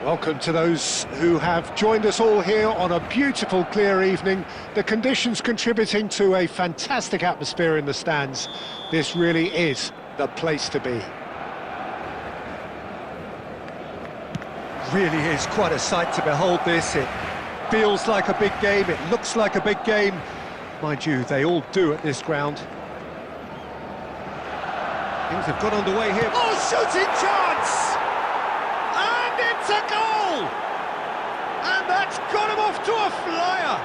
Welcome to those who have joined us all here on a beautiful, clear evening. The conditions contributing to a fantastic atmosphere in the stands. This really is the place to be. Really is quite a sight to behold this. It feels like a big game, it looks like a big game. Mind you, they all do at this ground. Things have got underway here. Oh, shooting chance! And it's a goal! And that's got him off to a flyer!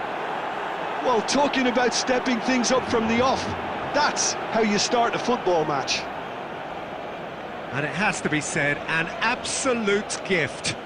Well, talking about stepping things up from the off, that's how you start a football match. And it has to be said, an absolute gift.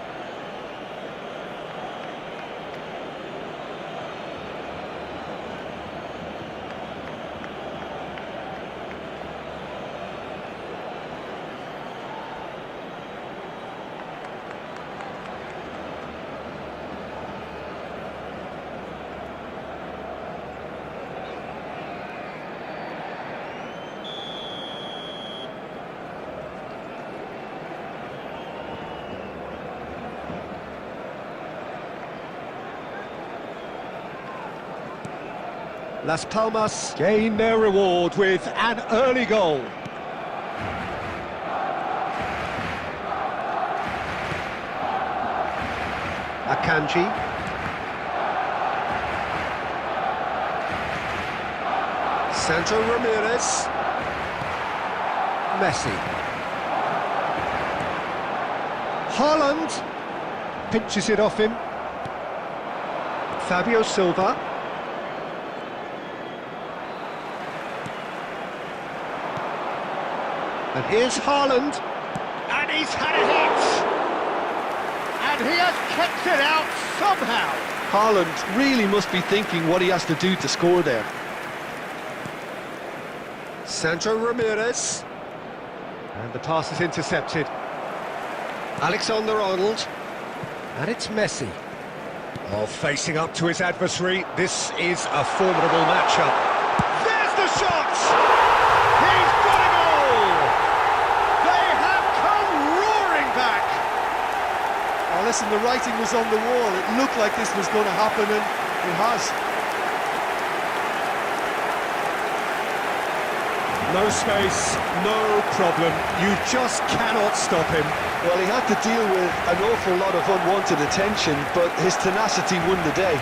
Las Palmas gain their reward with an early goal. Akanji. Santo Ramirez. Messi. Haaland pinches it off him. Fabio Silva. And here's Haaland, and he's had a hit! And he has kept it out somehow! Haaland really must be thinking what he has to do to score there. Santo Ramirez. And the pass is intercepted. Alexander-Arnold. And it's Messi. Oh, facing up to his adversary, this is a formidable matchup. There's the shot! He's got it all! They have come roaring back! Oh, listen, the writing was on the wall. It looked like this was going to happen, and it has. No space, no problem. You just cannot stop him. Well, he had to deal with an awful lot of unwanted attention, but his tenacity won the day.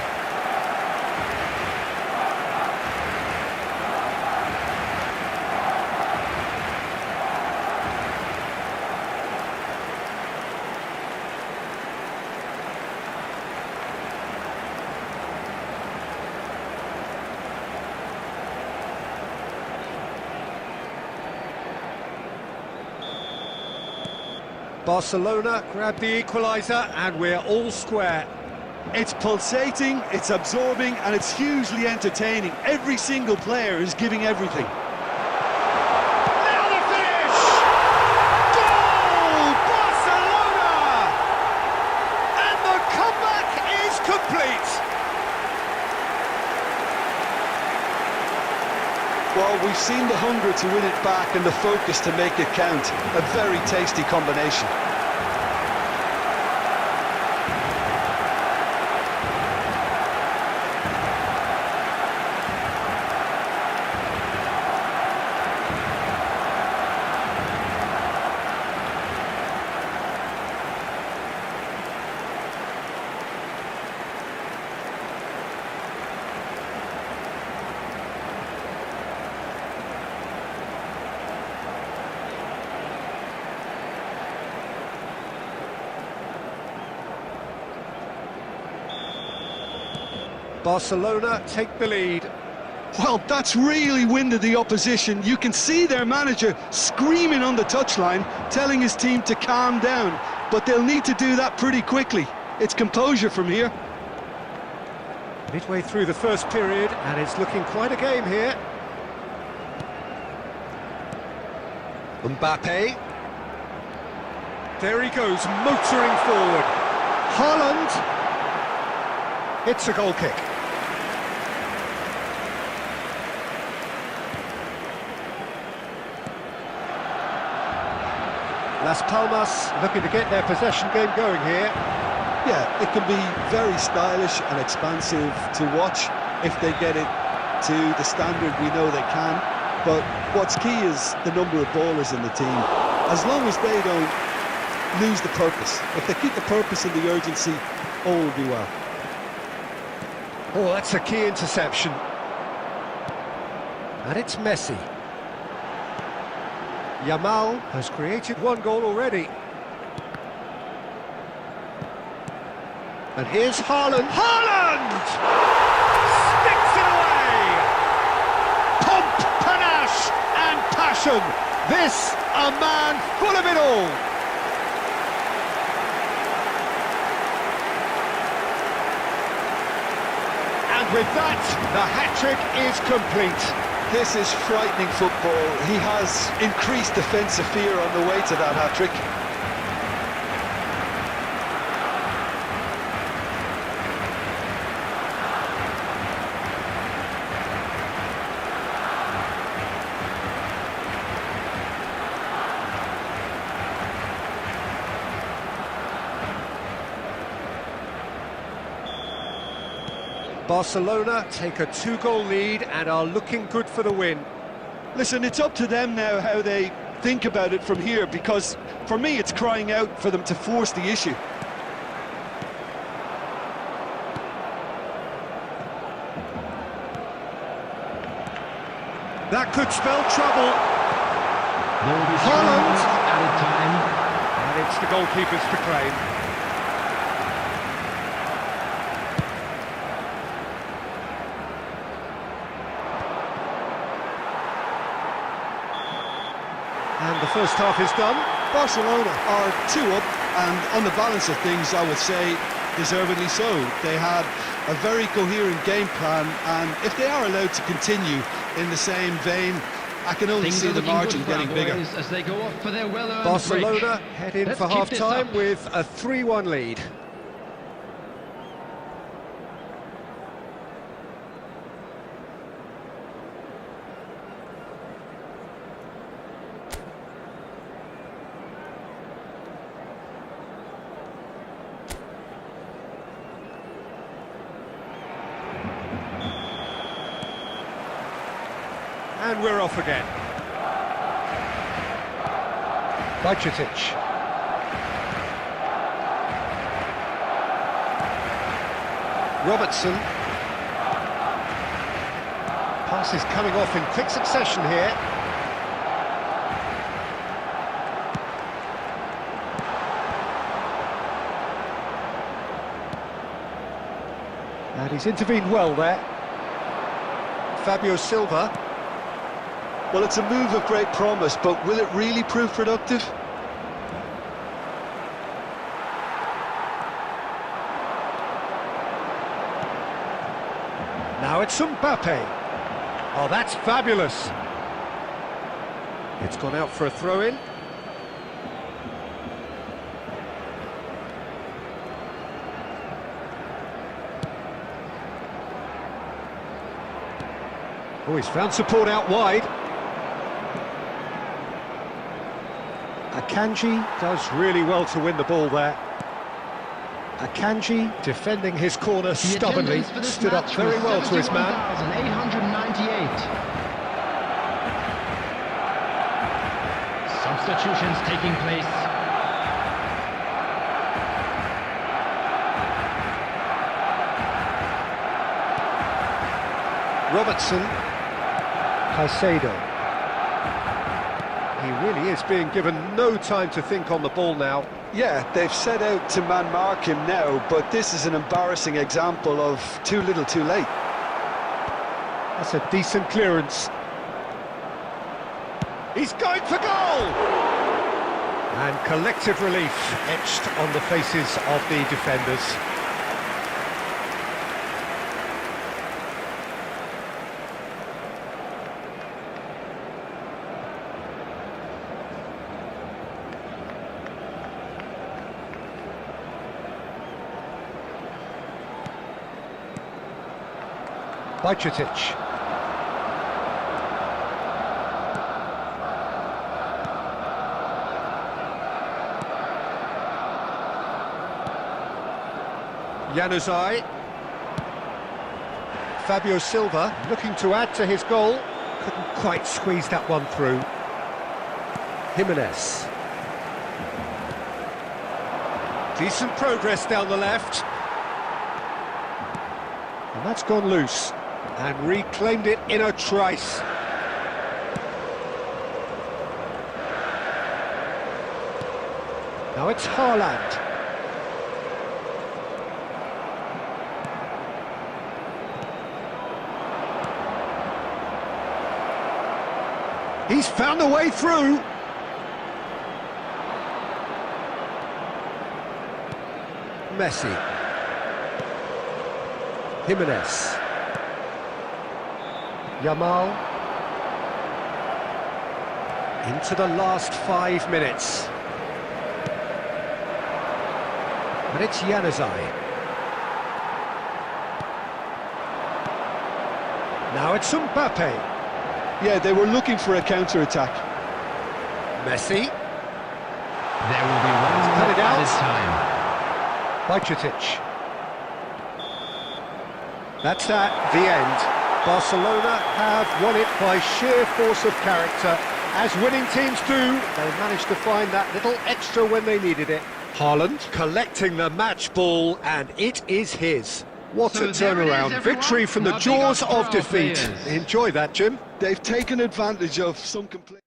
Barcelona grab the equaliser, and we're all square. It's pulsating, it's absorbing, and it's hugely entertaining. Every single player is giving everything. Now the finish! Goal! Barcelona! And the comeback is complete! Well, we've seen the hunger to win it back and the focus to make it count. A very tasty combination. Barcelona take the lead. Well, that's really winded the opposition. You can see their manager screaming on the touchline, telling his team to calm down. But they'll need to do that pretty quickly. It's composure from here. Midway through the first period, and it's looking quite a game here. Mbappe. There he goes, motoring forward. Haaland. It's a goal kick. Las Palmas looking to get their possession game going here. Yeah, it can be very stylish and expansive to watch if they get it to the standard we know they can. But what's key is the number of ballers in the team. As long as they don't lose the purpose, if they keep the purpose and the urgency, all will be well. Oh, that's a key interception. And it's Messi. Yamal has created one goal already. And here's Haaland. Haaland! Sticks it away! Pomp, panache and passion. This, a man full of it all. And with that, the hat-trick is complete. This is frightening football. He has increased defensive fear on the way to that hat-trick. Barcelona take a 2-goal lead and are looking good for the win. Listen, it's up to them now how they think about it from here, because for me it's crying out for them to force the issue. That could spell trouble. There will be Haaland! added time. And it's the goalkeeper's to claim. And the first half is done. Barcelona are 2 up, and on the balance of things, I would say deservedly so. They had a very coherent game plan, and if they are allowed to continue in the same vein, I can only see the margin getting bigger. As they go off for their well-earned Barcelona break. head in Let's for keep this half-time up. with a 3-1 lead. And we're off again. Budgetic. Robertson. Pass is coming off in quick succession here. And he's intervened well there. Fabio Silva. Well, it's a move of great promise, but will it really prove productive? Now it's Mbappe. Oh, that's fabulous. It's gone out for a throw-in. Oh, he's found support out wide. Akanji does really well to win the ball there. Akanji defending his corner stubbornly, stood up very well to his man. 898. Substitutions taking place. Robertson. Caicedo. He really is being given no time to think on the ball now. Yeah, they've set out to man-mark him now, but this is an embarrassing example of too little too late. That's a decent clearance. He's going for goal! And collective relief etched on the faces of the defenders. Budgetic. Januzaj. Fabio Silva looking to add to his goal. Couldn't quite squeeze that one through. Jimenez. Decent progress down the left. And that's gone loose. And reclaimed it in a trice. Now it's Haaland. He's found a way through. Messi. Jimenez. Yamal. Into the last 5 minutes. And it's Januzaj. Now it's Mbappe. Yeah, they were looking for a counter-attack. Messi. There will be one Cut it more out. this time. Bajcetic. That's the end. Barcelona have won it by sheer force of character. As winning teams do, they managed to find that little extra when they needed it. Haaland collecting the match ball, and it is his. What So a there it is, turnaround. everyone. Victory from the Now big jaws up of for our defeat. players. Enjoy that, Jim. They've taken advantage of some complaints.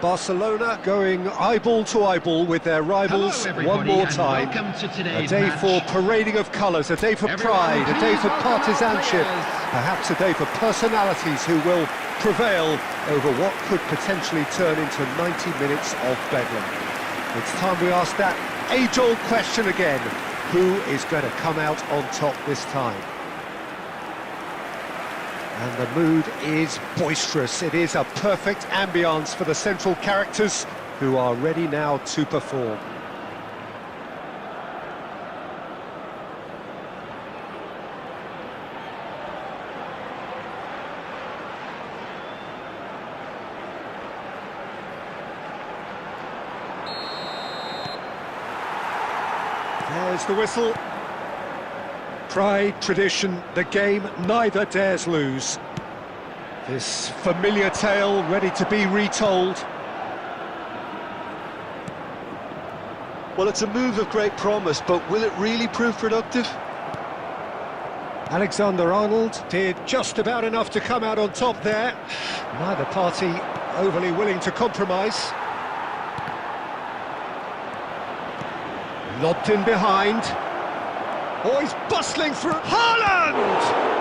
Barcelona going eyeball to eyeball with their rivals Hello, one everybody, more and time. welcome to A today's day match. for parading of colours, a day for Everyone, pride, a day please for welcome our partisanship, players. perhaps a day for personalities who will prevail over what could potentially turn into 90 minutes of bedlam. It's time we ask that age-old question again: who is going to come out on top this time? And the mood is boisterous. It is a perfect ambience for the central characters who are ready now to perform. There's the whistle. Pride, tradition, the game neither dares lose. This familiar tale ready to be retold. Well, it's a move of great promise, but will it really prove productive? Alexander-Arnold did just about enough to come out on top there. Neither party overly willing to compromise. Lobbed in behind. Oh, he's bustling through. Haaland!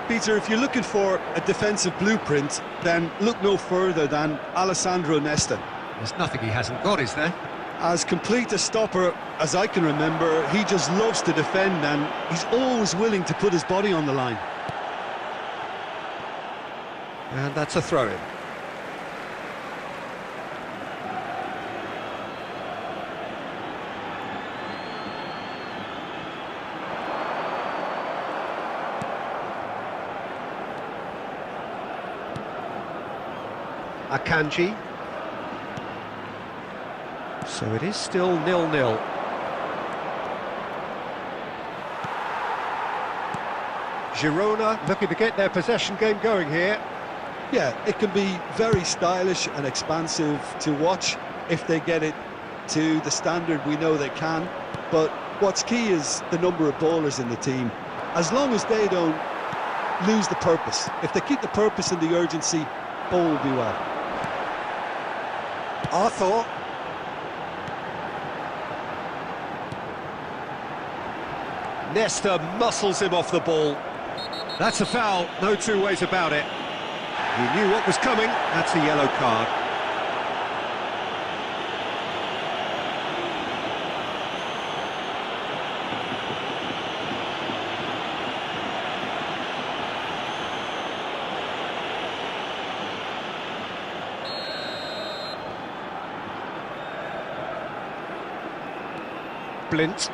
Peter, if you're looking for a defensive blueprint, then look no further than Alessandro Nesta. There's nothing he hasn't got, is there? As complete a stopper as I can remember, he just loves to defend and he's always willing to put his body on the line. And that's a throw-in. Akanji. So it is still 0-0. Girona looking to get their possession game going here. Yeah, it can be very stylish and expansive to watch if they get it to the standard we know they can. But what's key is the number of ballers in the team. As long as they don't lose the purpose, if they keep the purpose and the urgency, all will be well. Arthur. Nesta muscles him off the ball. That's a foul, no two ways about it. He knew what was coming, that's a yellow card. Blint.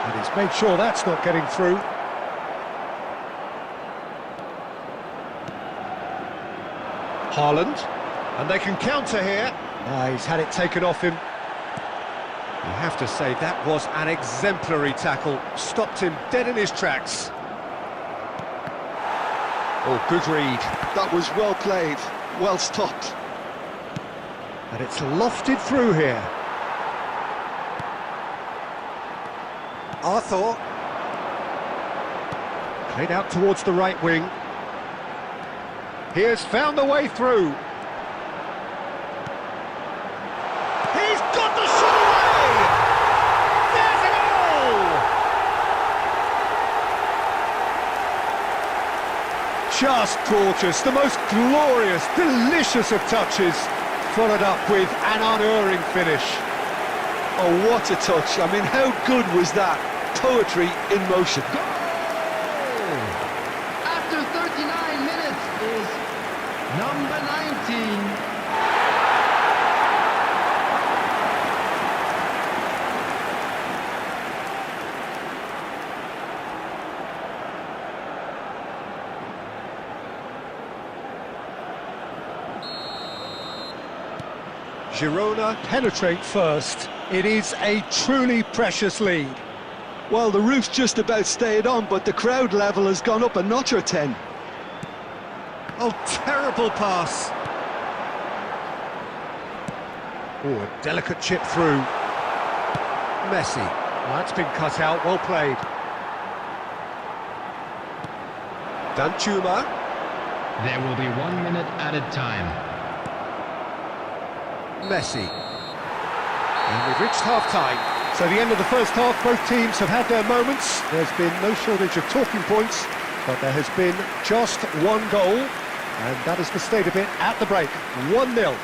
And he's made sure that's not getting through. Haaland. And they can counter here. He's had it taken off him. You have to say that was an exemplary tackle. Stopped him dead in his tracks. Oh, good read. That was well played, well stopped. And it's lofted through here. Arthur. Played out towards the right wing. He has found the way through. He's got the shot away! There's a goal! Just gorgeous, the most glorious, delicious of touches. Followed up with an unerring finish. Oh, what a touch. I mean, how good was that? Poetry in motion. After 39 minutes is number 19. Girona penetrate first. It is a truly precious lead. Well, the roof's just about stayed on, but the crowd level has gone up a notch or 10. Oh, terrible pass. Oh, a delicate chip through. Messi. Oh, that's been cut out, well played. Danjuma. There will be 1 minute added time. Messi. And we've reached half-time. So the end of the first half, both teams have had their moments. There's been no shortage of talking points, but there has been just one goal, and that is the state of it at the break. 1-0.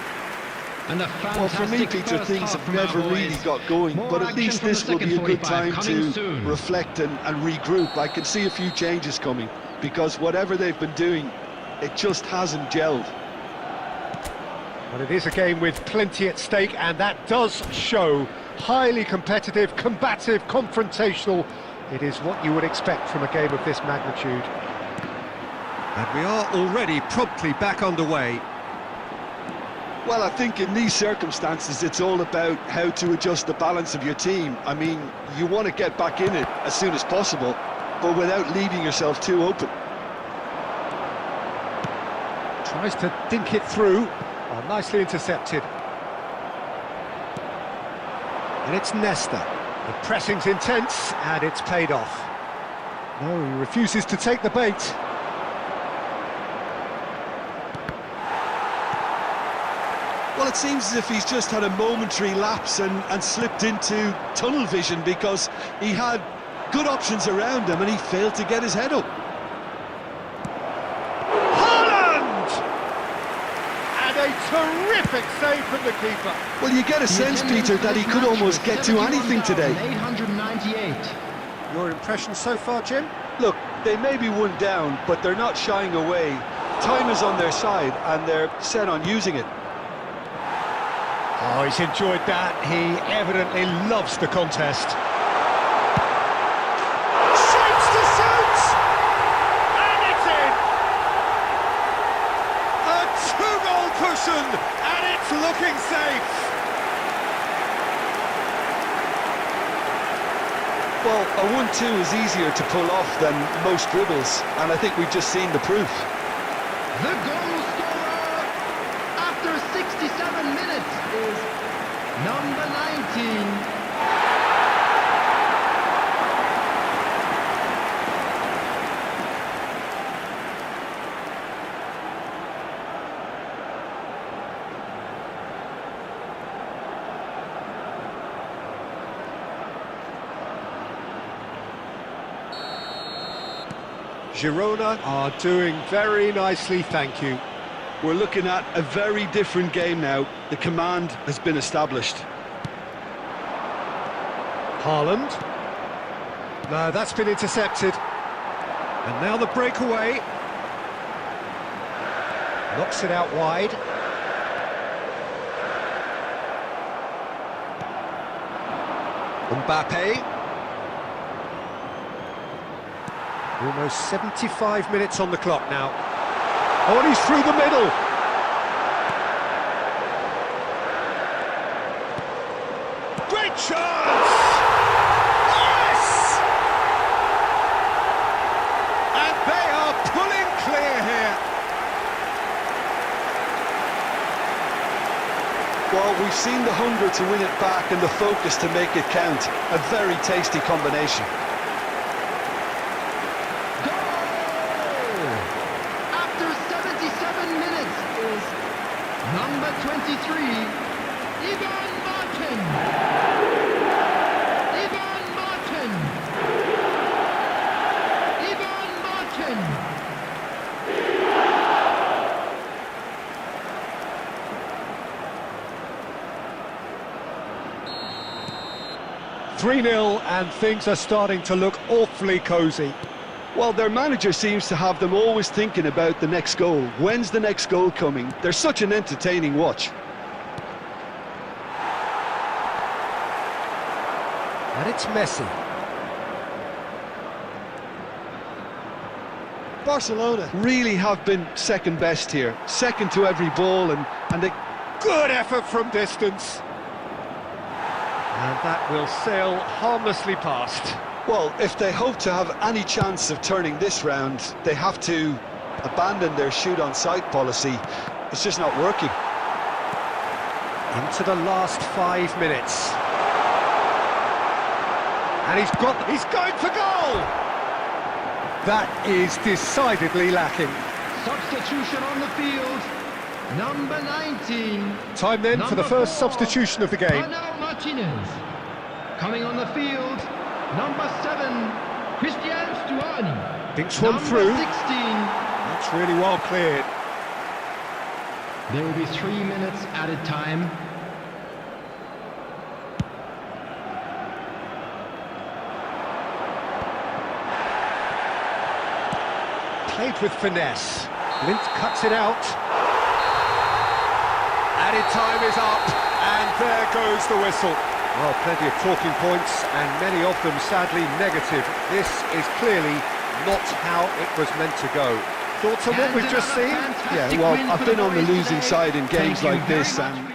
And well, for me, Peter, things have never really got going, but at least this will be a good time to reflect and regroup. I can see a few changes coming, because whatever they've been doing, it just hasn't gelled. Well, it is a game with plenty at stake, and that does show. Highly competitive, combative, confrontational. It is what you would expect from a game of this magnitude. And we are already promptly back underway. Well, I think in these circumstances, it's all about how to adjust the balance of your team. I mean, you want to get back in it as soon as possible, but without leaving yourself too open. Tries to dink it through. Oh, nicely intercepted. And it's Nesta. The pressing's intense, and it's paid off. No, he refuses to take the bait. Well, it seems as if he's just had a momentary lapse and slipped into tunnel vision, because he had good options around him and he failed to get his head up. Haaland! And a terrific save from the keeper. Well, you get a sense, Peter, that he could almost get to anything today. 898. Your impression so far, Jim? Look, they may be one down, but they're not shying away. Time is on their side and they're set on using it. Oh, he's enjoyed that. He evidently loves the contest. Shapes to shoot! And it's in! A two-goal cushion, and it's looking safe! Well, a 1-2 is easier to pull off than most dribbles, and I think we've just seen the proof. The goal scorer after 67 minutes is number 19. Girona are doing very nicely, thank you. We're looking at a very different game now. The command has been established. Haaland. No, that's been intercepted. And now the breakaway. Knocks it out wide. Mbappe. Almost 75 minutes on the clock now. Oh, and he's through the middle. Great chance! Yes! And they are pulling clear here. Well, we've seen the hunger to win it back and the focus to make it count. A very tasty combination. Number 23, Ivan Martin. Ivan Martin. Ivan Martin. 3-0, and things are starting to look awfully cosy. Well, their manager seems to have them always thinking about the next goal. When's the next goal coming? They're such an entertaining watch. And it's Messi. Barcelona really have been second best here. Second to every ball, and they... Good effort from distance. And that will sail harmlessly past. Well, if they hope to have any chance of turning this round, they have to abandon their shoot-on-sight policy. It's just not working. Into the last 5 minutes. And he's going for goal! That is decidedly lacking. Substitution on the field. Number 19. Time then for the first substitution of the game. Arnau Martinez. Coming on the field. Number 7, Christian Stuani. Dinks one through. 16. That's really well cleared. There will be 3 minutes added time. Played with finesse. Lint cuts it out. Added time is up, and there goes the whistle. Well, plenty of talking points, and many of them sadly negative. This is clearly not how it was meant to go. Thoughts on what we've just seen? Yeah, well, I've been on the losing side in games like this, and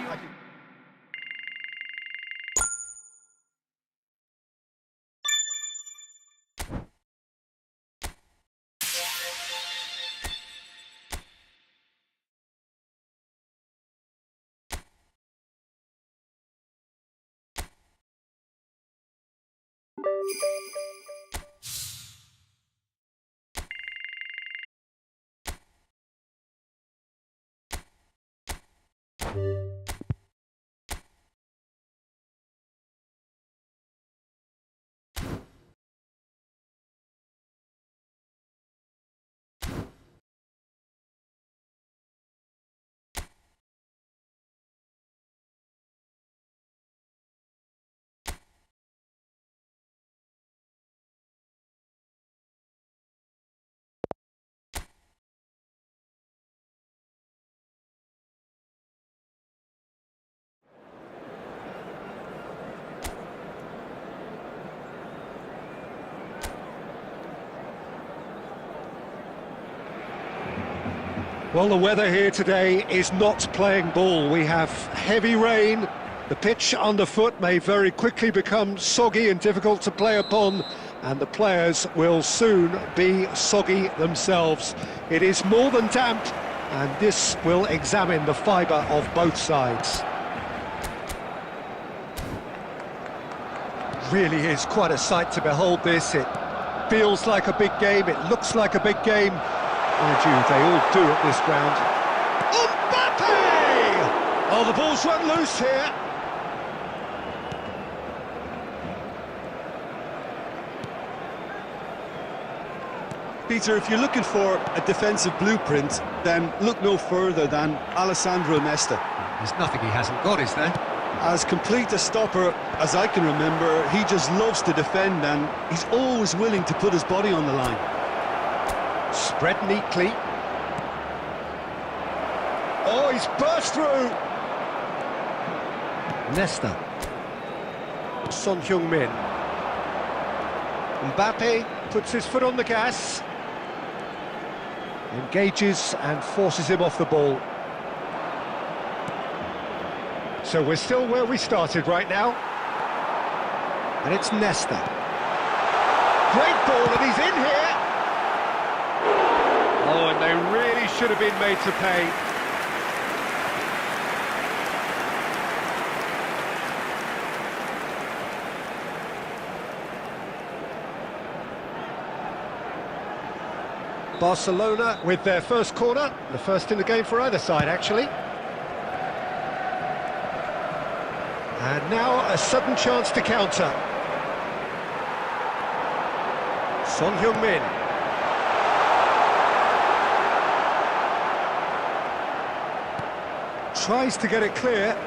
Well, the weather here today is not playing ball. We have heavy rain. The pitch underfoot may very quickly become soggy and difficult to play upon, and the players will soon be soggy themselves. It is more than damp, and this will examine the fibre of both sides. Really is quite a sight to behold this. It feels like a big game, it looks like a big game. Mind you, they all do at this ground. Mbappe! Oh, the ball's run loose here. Peter, if you're looking for a defensive blueprint, then look no further than Alessandro Nesta. There's nothing he hasn't got, is there? As complete a stopper as I can remember, he just loves to defend, and he's always willing to put his body on the line. Spread neatly. Oh, he's burst through. Nesta. Son Heung-min. Mbappe puts his foot on the gas. Engages and forces him off the ball. So we're still where we started right now. And it's Nesta. Great ball, and he's in here. Oh, and they really should have been made to pay. Barcelona with their first corner, the first in the game for either side, actually. And now a sudden chance to counter. Son Heung-min. Tries to get it clear.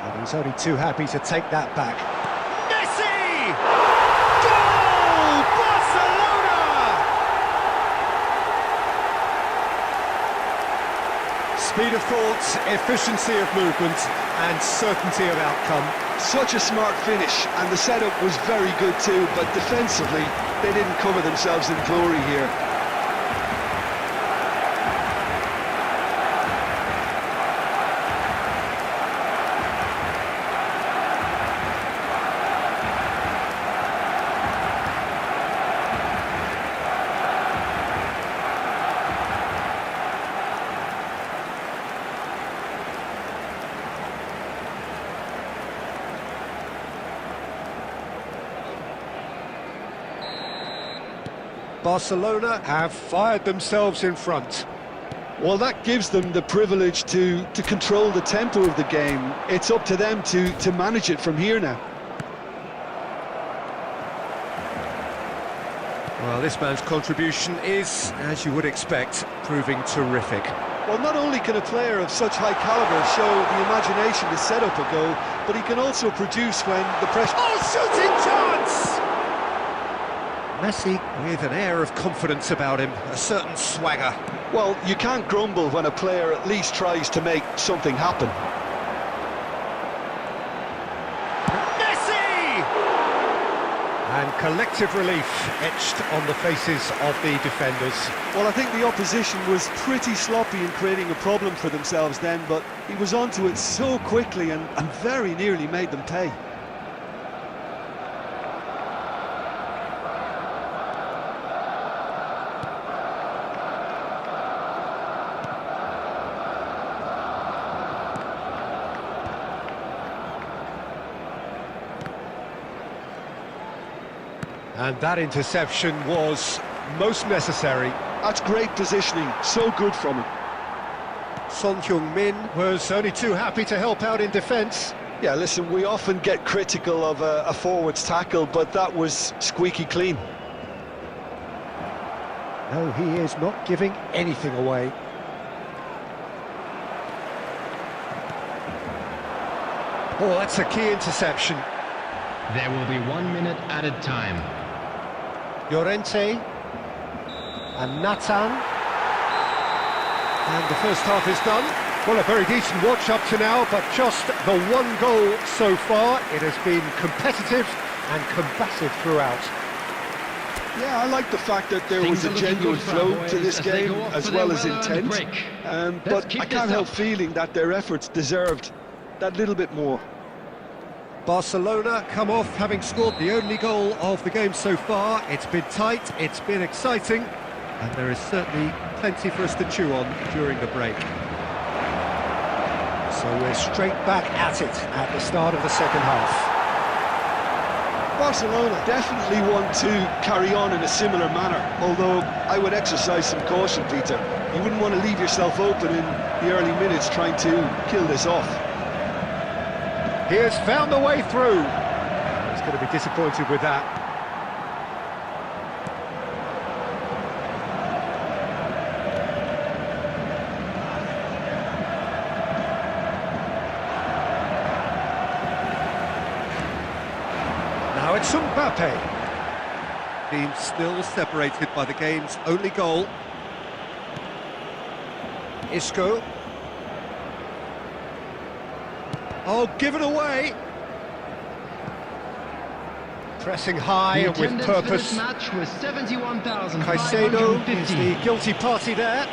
And he's only too happy to take that back. Messi! Goal! Barcelona! Speed of thought, efficiency of movement, and certainty of outcome. Such a smart finish, and the setup was very good too, but defensively, they didn't cover themselves in glory here. Barcelona have fired themselves in front. Well, that gives them the privilege to control the tempo of the game. It's up to them to manage it from here now. Well, this man's contribution is, as you would expect, proving terrific. Well, not only can a player of such high calibre show the imagination to set up a goal, but he can also produce when the pressure... Oh, shooting chance! Messi with an air of confidence about him, a certain swagger. Well, you can't grumble when a player at least tries to make something happen. Messi! And collective relief etched on the faces of the defenders. Well, I think the opposition was pretty sloppy in creating a problem for themselves then, but he was onto it so quickly and very nearly made them pay. And that interception was most necessary. That's great positioning, so good from him. Son Heung-min was only too happy to help out in defence. Yeah, listen, we often get critical of a forward's tackle, but that was squeaky clean. No, he is not giving anything away. Oh, that's a key interception. There will be 1 minute added time. Llorente and Nathan. And the first half is done. Well, a very decent watch up to now, but just the one goal so far. It has been competitive and combative throughout. Yeah, I like the fact that there was a genuine flow to this game, as well as intent. But I can't help feeling that their efforts deserved that little bit more. Barcelona come off having scored the only goal of the game so far. It's been tight, it's been exciting, and there is certainly plenty for us to chew on during the break. So we're straight back at it at the start of the second half. Barcelona definitely want to carry on in a similar manner, although I would exercise some caution, Peter. You wouldn't want to leave yourself open in the early minutes trying to kill this off. He has found the way through. He's going to be disappointed with that. Now it's Mbappe. Team still separated by the game's only goal. Isco. Oh, give it away! Pressing high and with purpose. This match was 71,550. Caicedo is the guilty party there.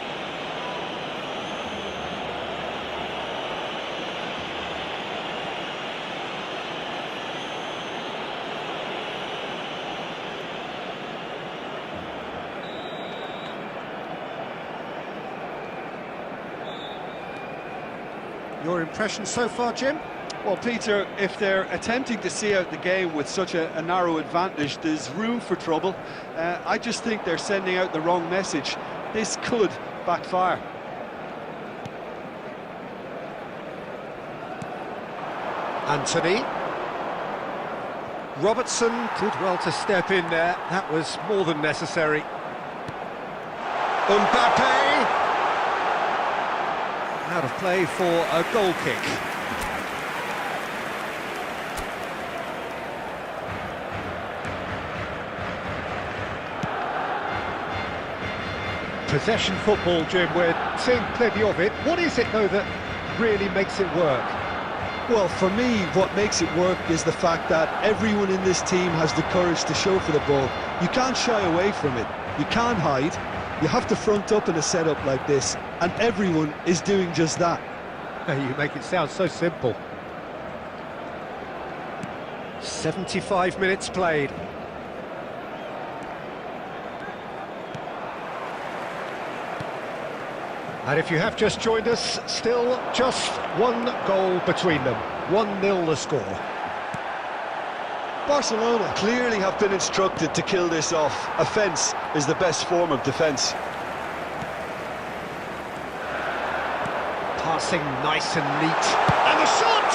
Your impression so far, Jim? Well, Peter, if they're attempting to see out the game with such a narrow advantage, there's room for trouble. I just think they're sending out the wrong message. This could backfire. Anthony. Robertson did well to step in there. That was more than necessary. Mbappe! Out of play for a goal kick. Possession football, Jim, we're seeing plenty of it. What is it, though, that really makes it work? Well, for me, what makes it work is the fact that everyone in this team has the courage to show for the ball. You can't shy away from it. You can't hide. You have to front up in a setup like this, and everyone is doing just that. You make it sound so simple. 75 minutes played. And if you have just joined us, still just one goal between them. 1-0 the score. Barcelona clearly have been instructed to kill this off. Offence is the best form of defence. Passing nice and neat. And the shot!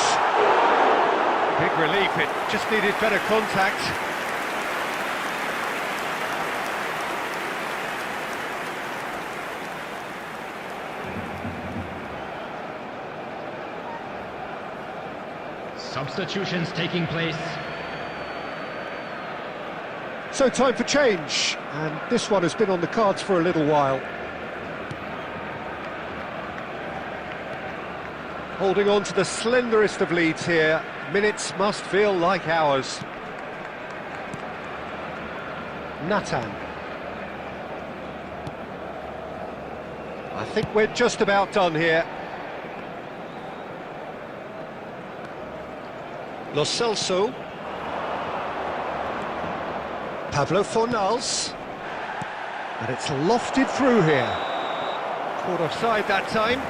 Big relief, it just needed better contact. Substitutions taking place. So time for change, and this one has been on the cards for a little while. Holding on to the slenderest of leads here. Minutes must feel like hours. Nathan. I think we're just about done here. Lo Celso. Pablo Fornals. And it's lofted through here. Caught offside that time.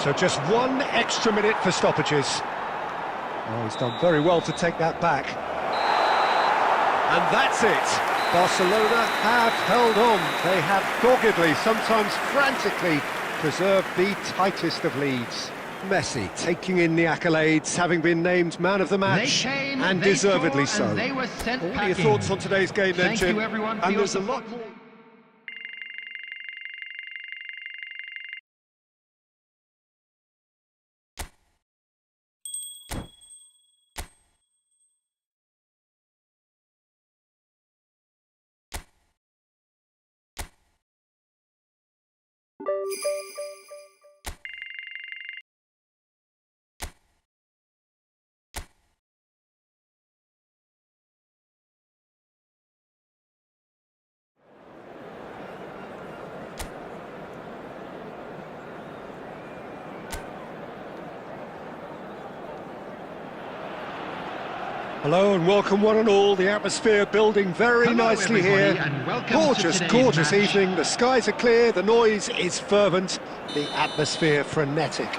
So just one extra minute for stoppages. Oh, he's done very well to take that back. And that's it. Barcelona have held on. They have doggedly, sometimes frantically, preserved the tightest of leads. Messi taking in the accolades, having been named man of the match, and deservedly so. They were sent What are your thoughts on today's game then, Jim? Thank you, everyone, for And your there's a support. lot more. Hello and welcome one and all. The atmosphere building very Hello, nicely everybody, here. and welcome Gorgeous, to today's gorgeous match. evening. The skies are clear, the noise is fervent, the atmosphere frenetic.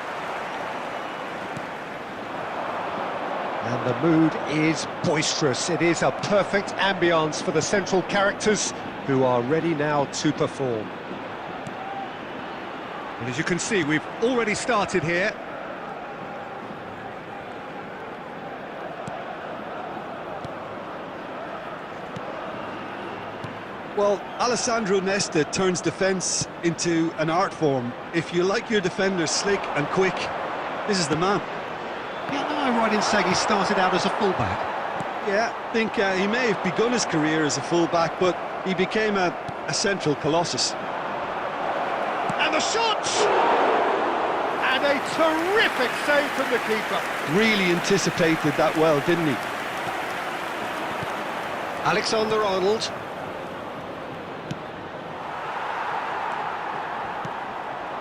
And the mood is boisterous. It is a perfect ambience for the central characters who are ready now to perform. And as you can see, we've already started here. Well, Alessandro Nesta turns defence into an art form. If you like your defenders slick and quick, this is the man. Yeah, am I right in saying he started out as a fullback? Yeah, I think he may have begun his career as a fullback, but he became a central colossus. And the shot! And a terrific save from the keeper. Really anticipated that well, didn't he? Alexander-Arnold.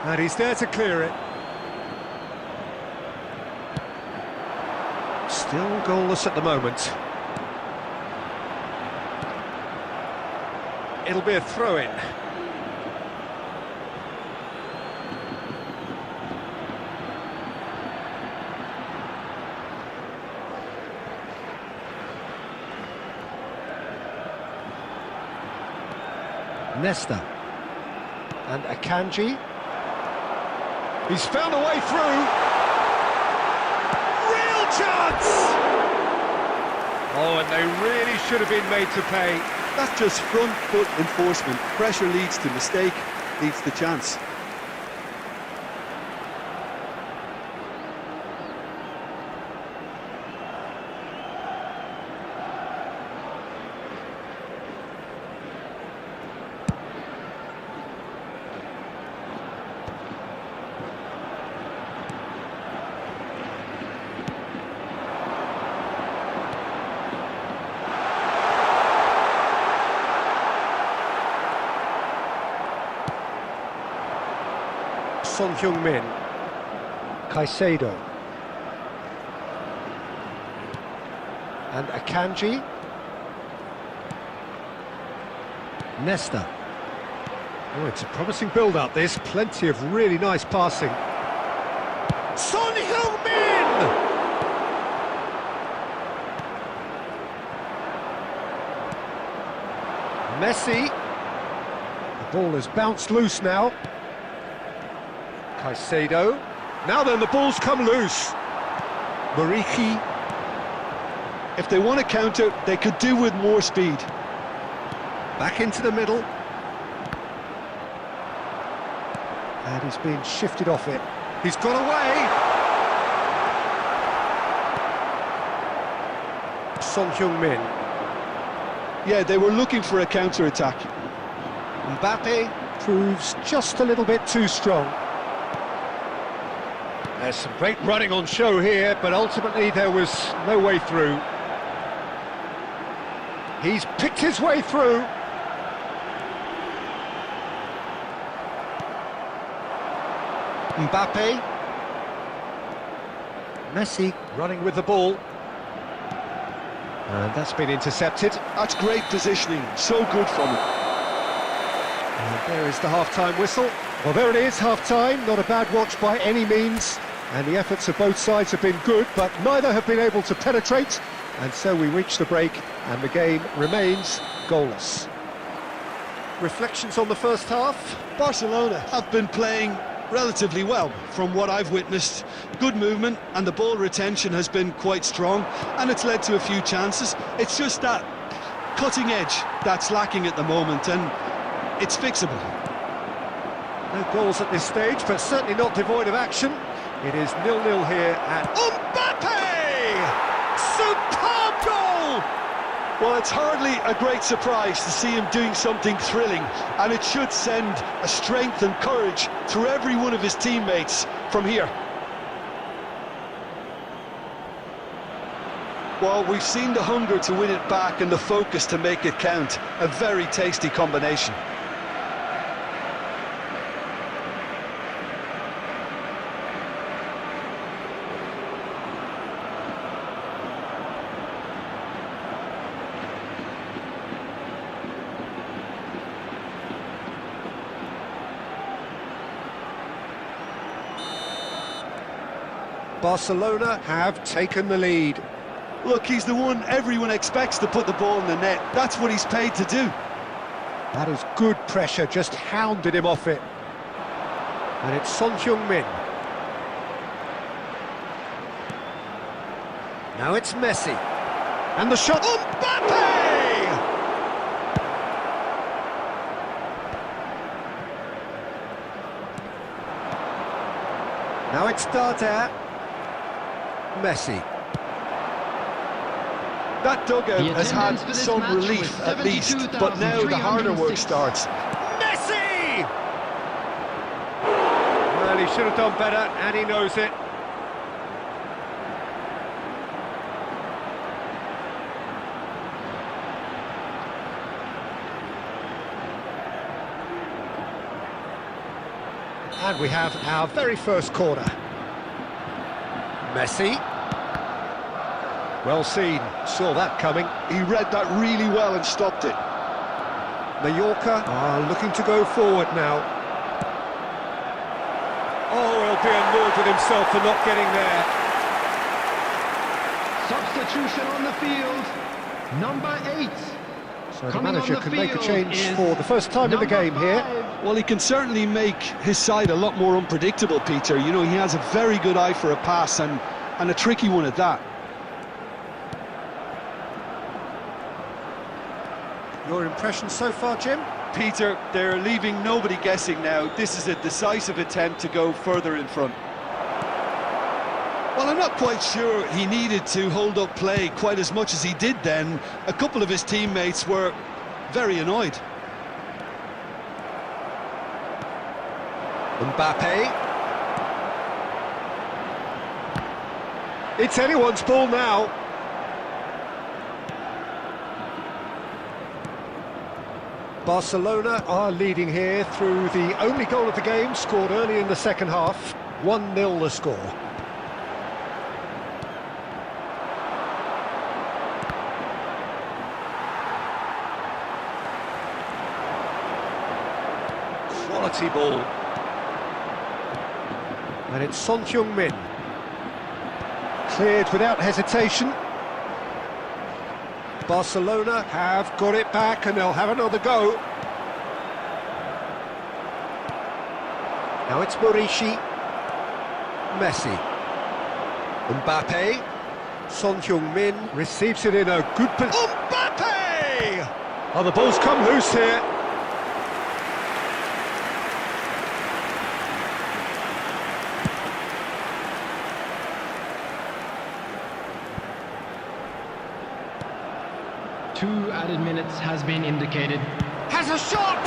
And he's there to clear it. Still goalless at the moment. It'll be a throw-in. Nesta. And Akanji. He's found a way through. Real chance! Oh, and they really should have been made to pay. That's just front foot enforcement. Pressure leads to mistake, leads to chance. Son Heung-min. Caicedo. And Akanji. Nesta. Oh, it's a promising build-up, this. Plenty of really nice passing. Son Heung-min! Messi. The ball has bounced loose now. Caicedo. Now then, the ball's come loose. Mariki. If they want to counter, they could do with more speed. Back into the middle. And he's being shifted off it. He's got away. Son Heung-min. Yeah, they were looking for a counter-attack. Mbappe proves just a little bit too strong. There's some great running on show here, but ultimately there was no way through. He's picked his way through. Mbappe. Messi Running with the ball. And that's been intercepted. That's great positioning, so good from him. And there is the half-time whistle. Well, there it is, half-time. Not a bad watch by any means. And the efforts of both sides have been good, but neither have been able to penetrate. And so we reach the break, and the game remains goalless. Reflections on the first half? Barcelona have been playing relatively well from what I've witnessed. Good movement, and the ball retention has been quite strong, and it's led to a few chances. It's just that cutting edge that's lacking at the moment, and it's fixable. No goals at this stage, but certainly not devoid of action. It is 0-0 here at Mbappe! Superb goal! Well, it's hardly a great surprise to see him doing something thrilling, and it should send a strength and courage through every one of his teammates from here. Well, we've seen the hunger to win it back and the focus to make it count. A very tasty combination. Barcelona have taken the lead. Look, he's the one everyone expects to put the ball in the net. That's what he's paid to do. That is good pressure, just hounded him off it. And it's Son Heung-min. Now it's Messi. And the shot. Mbappe! Now it's Dada. Messi. That dugout The has had attendance for this some match relief was at least, but now the harder work 72,306. starts. Messi! Well, he should have done better, and he knows it. And we have our very first corner. Messi. Well seen, saw that coming. He read that really well and stopped it. Mallorca are looking to go forward now. Oh, he'll be annoyed with himself for not getting there. Substitution on the field, number 8. So the Coming manager on the can make a field change is for the first time in the number game here. 5. Well, he can certainly make his side a lot more unpredictable, Peter. You know, he has a very good eye for a pass and a tricky one at that. Your impression so far, Jim? Peter, they're leaving nobody guessing now. This is a decisive attempt to go further in front. Well, I'm not quite sure he needed to hold up play quite as much as he did then. A couple of his teammates were very annoyed. Mbappe. It's anyone's ball now. Barcelona are leading here through the only goal of the game, scored early in the second half. 1-0 the score. Quality ball. And it's Son Heung-min. Cleared without hesitation. Barcelona have got it back and they'll have another go. Now it's Morishi. Messi. Mbappe. Son Heung-min receives it in a good position. Mbappe! Oh, the ball's come loose here. added minutes has been indicated. Has a shot!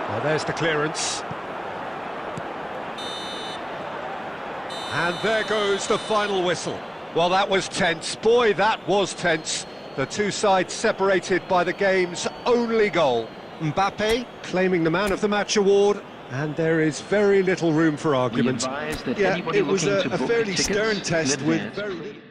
Well, there's the clearance. And there goes the final whistle. Well, that was tense. Boy, that was tense. The two sides separated by the game's only goal. Mbappe claiming the Man of the Match award, and there is very little room for argument. Yeah, it was a fairly stern test with very little...